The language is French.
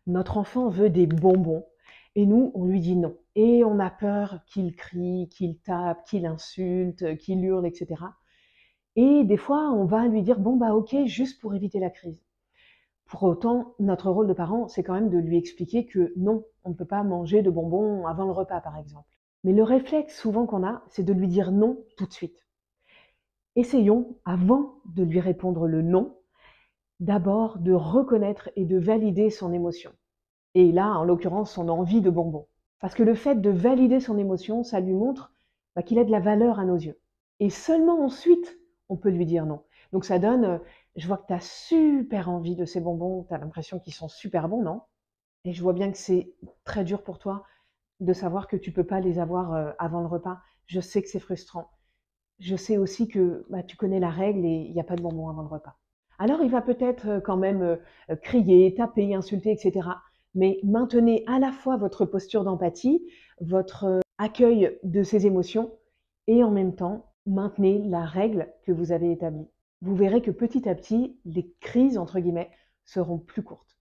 Notre enfant veut des bonbons et nous, on lui dit non. Et on a peur qu'il crie, qu'il tape, qu'il insulte, qu'il hurle, etc. Et des fois, on va lui dire bon bah ok, juste pour éviter la crise. Pour autant, notre rôle de parent, c'est quand même de lui expliquer que non, on ne peut pas manger de bonbons avant le repas, par exemple. Mais le réflexe souvent qu'on a, c'est de lui dire non tout de suite. Essayons, avant de lui répondre le non, d'abord de reconnaître et de valider son émotion. Et là, en l'occurrence, son envie de bonbons. Parce que le fait de valider son émotion, ça lui montre qu'il a de la valeur à nos yeux. Et seulement ensuite, on peut lui dire non. Donc ça donne, je vois que tu as super envie de ces bonbons, tu as l'impression qu'ils sont super bons, non? Et je vois bien que c'est très dur pour toi de savoir que tu peux pas les avoir avant le repas. Je sais que c'est frustrant. Je sais aussi que tu connais la règle et il n'y a pas de bonbons avant le repas. Alors il va peut-être quand même crier, taper, insulter, etc. Mais maintenez à la fois votre posture d'empathie, votre accueil de ses émotions et en même temps, maintenez la règle que vous avez établie. Vous verrez que petit à petit, les crises, entre guillemets, seront plus courtes.